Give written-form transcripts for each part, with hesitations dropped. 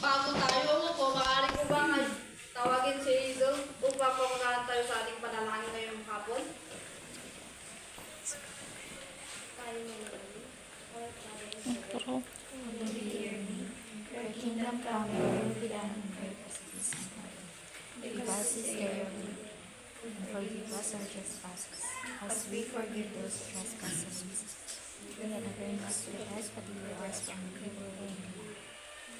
Bago tayo po, maaari ko ba tawagin si Hazel upang pamagaan tayo sa ating panalangin ngayong hapon? Pero, Your kingdom come, your will be done on earth as it is in heaven. Give us this day our daily bread, and forgive us our trespasses, as we forgive those who trespass against us. Do not bring us to the test, but deliver us from evil. Amen.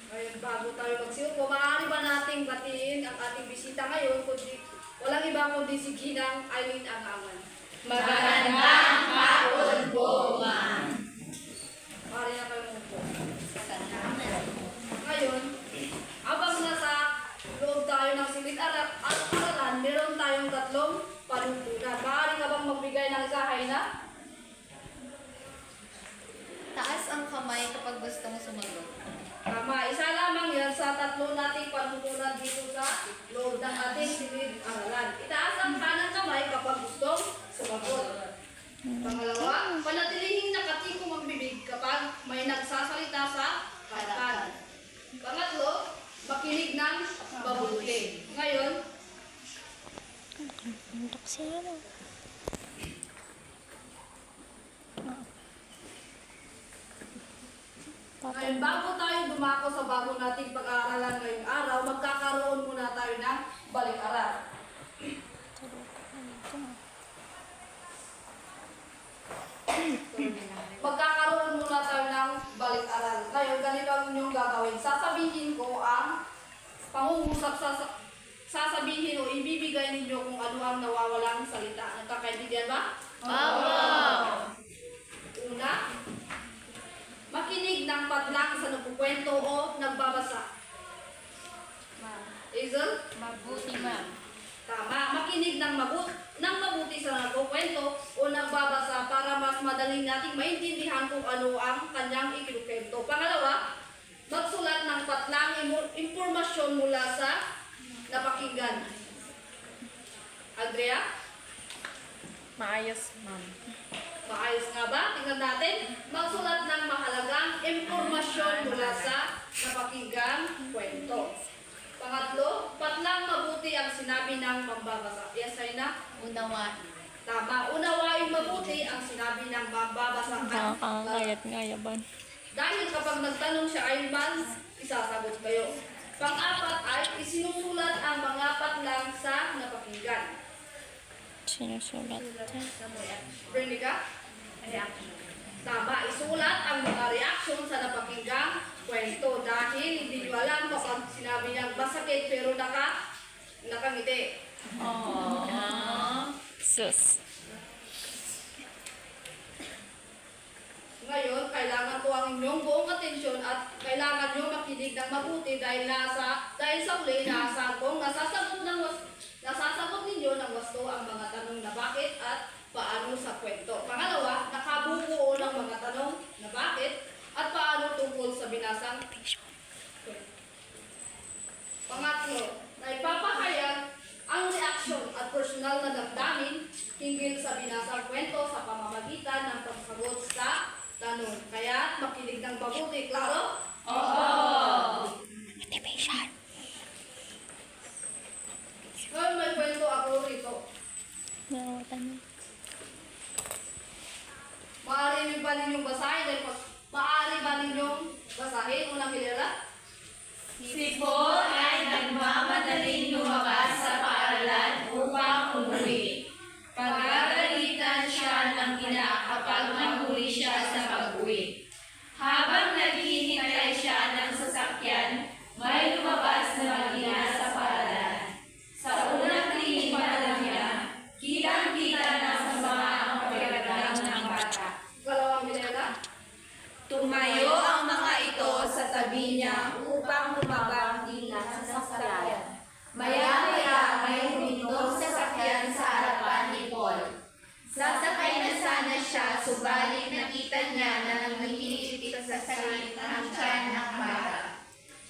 Ngayon, bago tayo magsiupo, maaari ba nating batiin ang ating bisita ngayon, kundi walang iba kundi si Ginang Eileen Angangan. Magandang hapon po, ma'am. Maaari na kayo umupo. Ngayon, habang nasa loob tayo ng silid-aralan, meron tayong tatlong panuntunan. Maaari ka bang magbigay ng isahay na? Taas ang kamay kapag gusto mo sumagot. Tama, isa lamang yan sa tatlo nating panuntunan dito sa loob ng ating silid-aralan. Itaas ang kanang kamay kapag gustong sumagot. Pangalawa, panatilihing nakatikong ang bibig kapag may nagsasalita sa harapan. Pangatlo, makinig ng mabuti. Ngayon, hindi kasi ano. ngayon, bago tayo dumako sa bago nating pag-aaralan ngayong araw, magkakaroon muna tayo ng balik-aral. Magkakaroon muna tayo ng balik-aral. Ngayon, ganito ang inyong gagawin. Sasabihin ko ang pangungusap, sasabihin o ibibigay ninyo kung ano ang nawawalang salita. Nagkakaintindihan ba? Una, makinig ng padlang sa nagkukwento o nagbabasa. Hazel? Mabuti, ma'am. Tama. Makinig ng mabuti sa nagkukwento o nagbabasa para mas madaling nating maintindihan kung ano ang kanyang ikinukwento. Pangalawa, magsulat ng patlang impormasyon mula sa napakinggan. Andrea? Maayos, ma'am. Maayos nga ba? Tingnan natin. Magsulat ng mahalagang impormasyon mula sa napakinggang kwento. Pangatlo, patlang mabuti ang sinabi ng mambabasa. Yes, ay na? Unawain. Tama. Unawain mabuti ang sinabi ng mambabasa. Nakakangayat nga yaban. Dahil kapag nagtanong siya ay man, isasagot kayo. Pang-apat ay isinusulat ang mga patlang sa napakinggan. Sinusulat. Bring ka? Tama, isulat ang mga reaksyon sa napakinggang kwento dahil hindi nyo alam kapag sinabi niyang masakit pero nakangiti. Sus. Ngayon, kailangan ko ang inyong buong atensyon at kailangan nyo makinig ng mabuti dahil sa uli, nasasagot ninyo ng wasto ang mga tanong na bakit at paano sa kwento. Pangalawa, nakabubuo ng mga tanong na bakit at paano tungkol sa binasang kwento. Pangatlo, naipapahayag ang reaksyon at personal na damdamin hinggil sa binasang kwento sa pamamagitan ng pagsagot sa tanong. Kaya makinig ng mabuti, klaro? Motivation. Ngayon may kwento ako rito. Nakakatan mo. Maaari ba ninyong basahin? Maaari ba ninyong basahin? Unang kilala? Si Paul ay nagmamadaling lumabas sa paaralan upang umuwi. Pagagalitan siya ng ina kapag nahuli siya sa pag-uwi. Habang naghihintay siya ng sasakyan, may lumabas na mag-ina sa paaralan. Sa unang tingin pa lang niya, kitang-kita na masama ang pagkagandang ng bata. Kalawang kilala? Tumayo ang mga ito sa tabi niya upang lumabang din sa sasakyan. Maya-maya may humintong sasakyan sa harapan ni Paul. Sasakay na sana siya, subalit nakita niya na nangingitit sa sakit ang tiyan ng bata.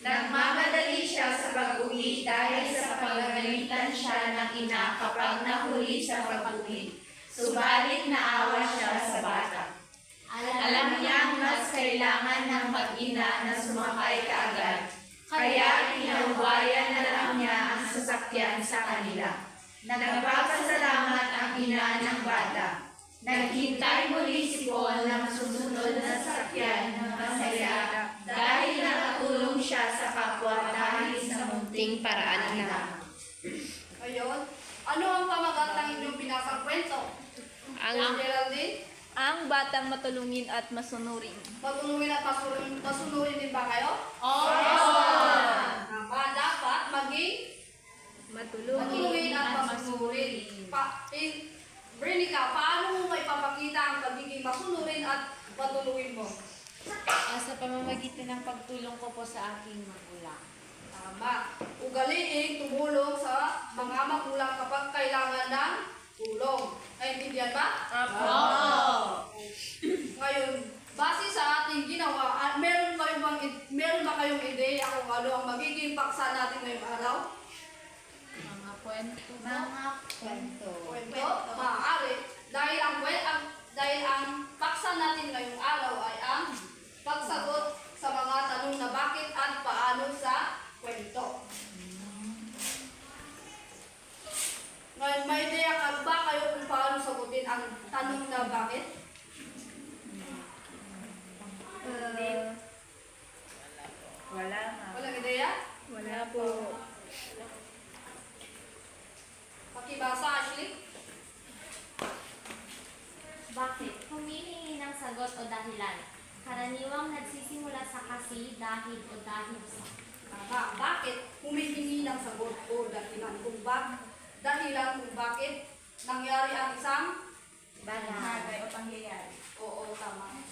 Nagmamadali siya sa pag-uwi dahil sa pagagalitan siya ng ina kapag nahuli sa pag-uwi. Subalit naawa siya sa bata. Alam niyang mas kailangan ng mag-ina na sumakay kaagad. Kaya inaugwayan na lang niya ang sasakyan sa kanila. Nagpapasalamat ang ina ng bata. Naghintay muli si Paul ng susunod na sasakyan ng masaya dahil nakatulong siya sa kapwa dahil sa munting paraan nila. Ngayon, ano ang pamagatang inyong binasang kwento? Ang Geraldine, Ang batang matulungin at masunurin. matulungin at masunurin din ba kayo? Dapat maging matulungin at masunurin. Brenica, paano mo may papakita ang pagiging masunurin at matulungin mo? Sa pamamagitan ng pagtulong ko po sa aking magulang. Tama. Ugaliin, tumulong sa mga magulang kapag kailangan ng tulong. Naintindihan ba? Ngayon, base sa ating ginawa, meron ba kayong ideya kung ano ang magiging paksa natin ngayong araw? Mga kwento. Kwento? Maaari. Dahil ang paksa natin ngayong araw ay ang pagsagot sa mga tanong na bakit at paano sa kwento. Ngayon, may ideya ba kayo kung paano sagutin ang tanong na bakit? Wala nga. Walang ideya? Wala po. Pakibasa, Ashley? Bakit? Humihingi ng sagot o dahilan. Karaniwang nagsisimula sa kasi, dahil o dahil sa. Bakit humihingi ng sagot o dahilan kung bakit nangyari ang isang Bagay. o pangyayari. oo, tama.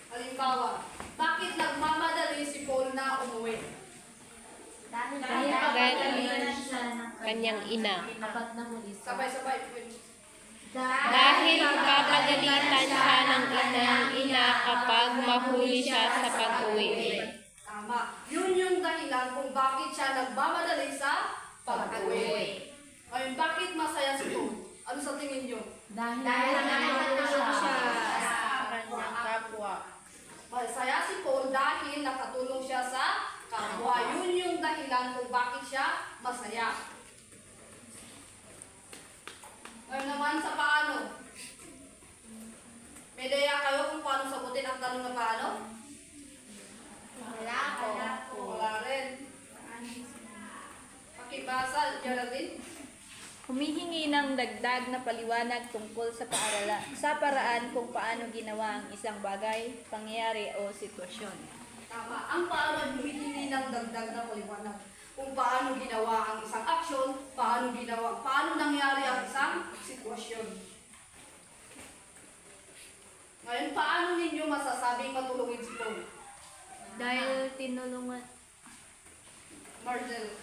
Halimbawa, bakit nagmamadali si Paul na umuwi? Dahil Dahil siya ng kanyang ina. kapag nahuli sa. Sabay-sabay. Dahil papagalitan siya ng kanyang ina kapag mahuli siya sa pag-uwi. Tama. Yun yung dahilan kung bakit siya nagmamadali sa pag-uwi. Ngayon, bakit masaya si Paul? Ano sa tingin nyo? Dahil nakatulong siya sa kanyang kapwa. Masaya si Paul dahil nakatulong siya sa kapwa. Yun yung dahilan kung bakit siya masaya. Ngayon naman sa paano. May ideya kayo kung paano sagutin ang tanong na paano? Wala po. Wala rin. Pakibasa, Geraldine. Humihingi ng dagdag na paliwanag tungkol sa paraan kung paano ginawa ang isang bagay, pangyayari o sitwasyon. Tama. Ang paano ay humihingi ng dagdag na paliwanag. Kung paano ginawa ang isang aksyon, paano nangyari ang isang sitwasyon. Ngayon, paano ninyo masasabing matulungin si Paul? Dahil tinulungan. Marcel.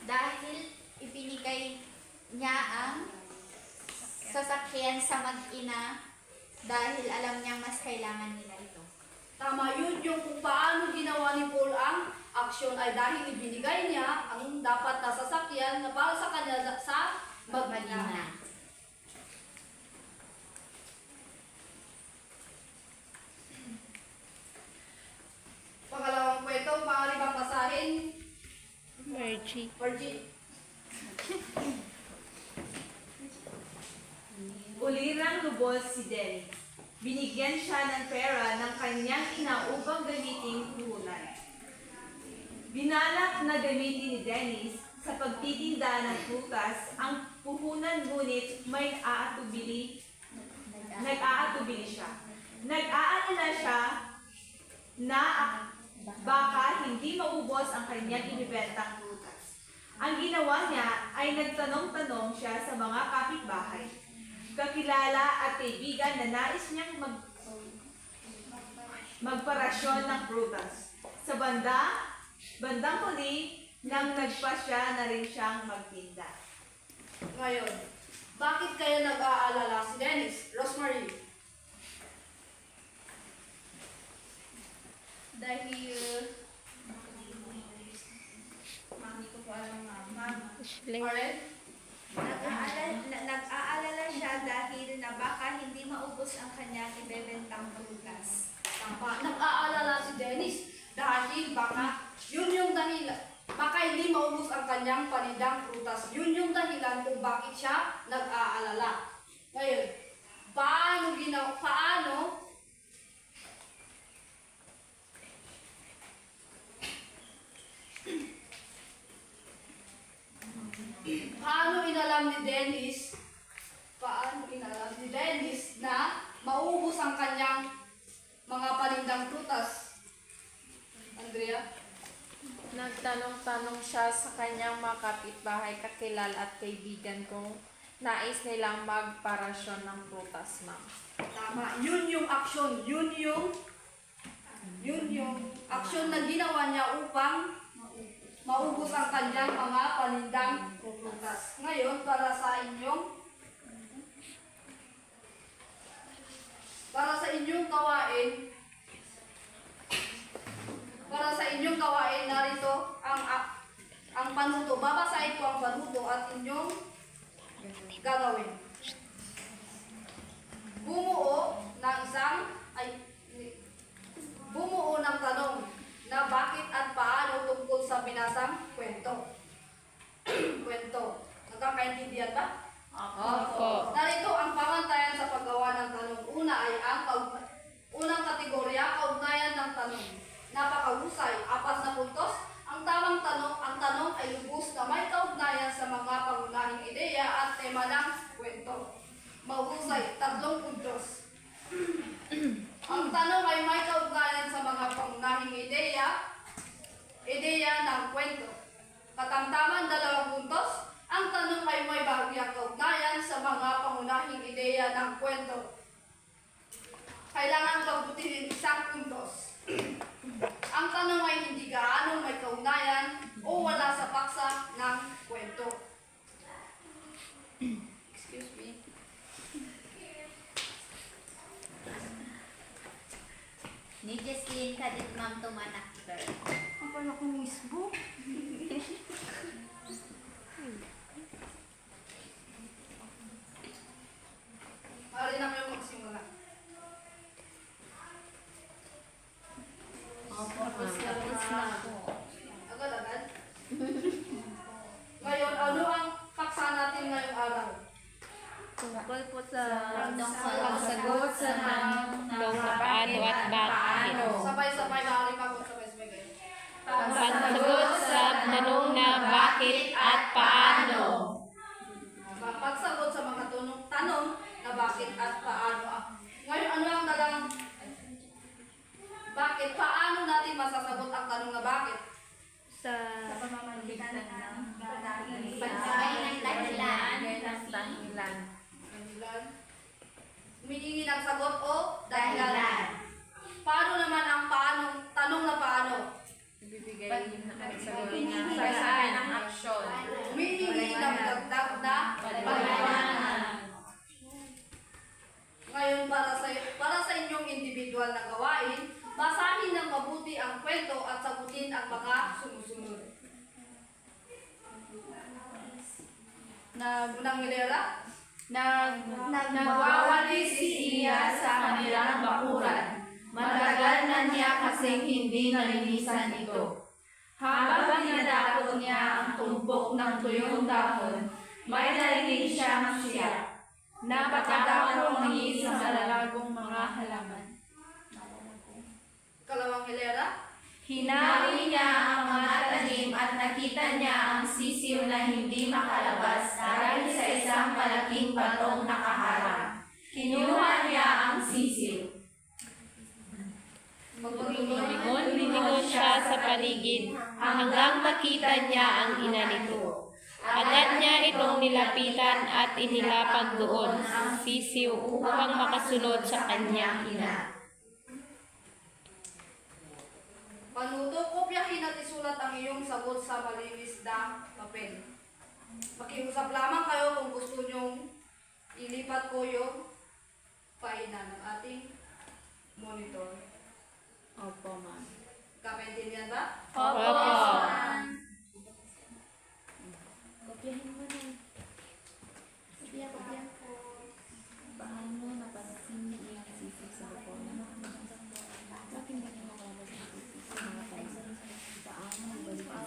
Dahil ibinigay niya ang sasakyan sa mag-ina dahil alam niyang mas kailangan nila ito. Tama, yun yung kung paano ginawa ni Paul ang aksyon ay dahil ibinigay niya ang dapat na sasakyan na para sa kanya sa mag-ina. Pangalawang kwento, maaari bang basahin? Mergy. Virgie. Ulirang lubos si Dennis. Binigyan siya ng pera ng kanyang ina upang gamiting puhunan. Binalak na gamitin ni Dennis sa pagtitinda ng prutas ang puhunan ngunit nag-aatubili siya. Nag-aalala siya na baka hindi maubos ang kanyang inibentang prutas. Ang ginawa niya ay nagtanong-tanong siya sa mga kapitbahay, kakilala at kaibigan na nais niyang magparasyon ng prutas. Sa bandang huli, nang nagpasya na rin siyang magtinda. Ngayon, bakit kaya nag-aalala si Dennis? Rosemary. Dahil, hindi ko po alam nga. Karen? Nag-aalala siya dahil na baka hindi maubos ang kanyang ibebentang prutas. Tama. Nag-aalala si Dennis dahil baka yun yung hindi maubos ang kanyang panindang prutas. Yun yung dahilan kung bakit siya nag-aalala. Ngayon, paano inalam ni Dennis na maubos ang kanyang mga panindang prutas? Andrea? Nagtanong-tanong siya sa kanyang mga kapitbahay, kakilala at kaibigan kung nais nilang magparasyon ng prutas, ma'am. Tama. Yun yung aksyon. Yun yung aksyon na ginawa niya upang maubos ang kanyang mga panindang prutas. Ngayon, para sa inyong gawain, narito ang panuto. Babasahin ko ang panuto at inyong gagawin. Bumuo ng tanong na bakit at paano tungkol sa binasang kwento. Nagkakaintindihan ba? Opo. Narito ang pamantayan sa paggawa ng tanong. Una ay unang kategorya, kaugnayan ng tanong. Napakahusay, 4 na puntos. Ang tanong ay lubos na may kaugnayan sa mga pangunahing ideya at tema ng kwento. Mahusay, 3 puntos. Ang tanong ay may kaugnayan sa mga pangunahing ideya ng kwento. Katamtaman, 2 puntos. Ang tanong ay may bahagyang kaugnayan sa mga pangunahing ideya ng kwento. Kailangan pagbutihin 1 puntos. Ang tanong ay hindi gaano may kaugnayan o wala sa paksa ng kwento. Excuse me. Ni Jesslyn kadit ma'am tumanakter. Ang pala kong misbo. Maaari na kayo magsimula. Tapos na po. Agad-agad. Ngayon, ano ang paksa natin ngayong araw? Tungkol po sa Pagsagot sa tanong Kung paano at bakit. Sabay-sabay, maaari pa kung sabay-sabay kayo. Pagsagot sa tanong na bakit at paano. Pagsagot sa mga tanong na bakit at paano. Ngayon, ano ang dalang bakit? Paano natin masasagot ang tanong na bakit? sa pagsabay ng dahilan. Dahilan. Humihingi ng sagot o dahilan. Paano naman ang tanong na paano? Ibibigay ng sagot niya sa saan ng aksyon. Humihingi ng dagdag na paliwanag. Ngayon, para sa inyong individual na gawain, basahin ng mabuti ang kwento at sagutin ang mga sumusunod. Unang hilera. Nagwawalis si Iya sa kanilang bakuran. Matagal na niya kasing hindi nalinisan ito. Habang dinadakot niya ang tumpok ng tuyong dahon, may narinig siyang siya. Napakadakong mangi sa malalagong mga halaman. Kalawang hilera. Hinawi niya ang mga tanim at nakita niya ang sisiw na hindi makalabas dahil sa isang malaking batong nakaharang. Kinuha niya ang sisiw. Lumingon siya sa paligid hanggang makita niya ang ina nito. Agad niya itong nilapitan at inilapag doon ang sisiw upang makasunod sa kanyang ina. Panuto, kopyahin at isulat ang iyong sagot sa malinis na papel. Pakiusap lamang kayo kung gusto nyong ilipat ko yung painan ng ating monitor. Opo, ma'am. Kapaintindihan ba? Opo. Kopyahin mo na. Kopya po. Paano napansin ni Iya sisig sa bakuran? Bakit ba niya makalabas ang sisig sa mga tanim? Paano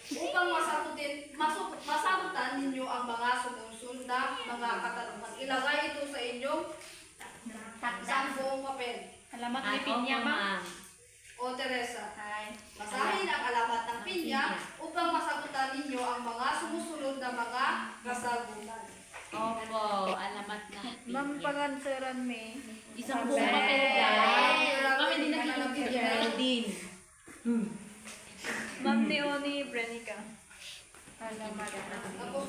upang masagutan ninyo ang mga sumusunod na mga katanungan. Ilagay ito sa inyong sampung papel. Alamat ni Pinya, ma'am. O Teresa, basahin ang alamat ng pinya upang masagutan ninyo ang mga sumusunod na mga kasagutan. Opo, alamat na. Ma'am, pangansaran me. Isang buong papel guys. Ma'am, hindi nakikita. Geraldine. Ma'am Leonie Brenica. Tapos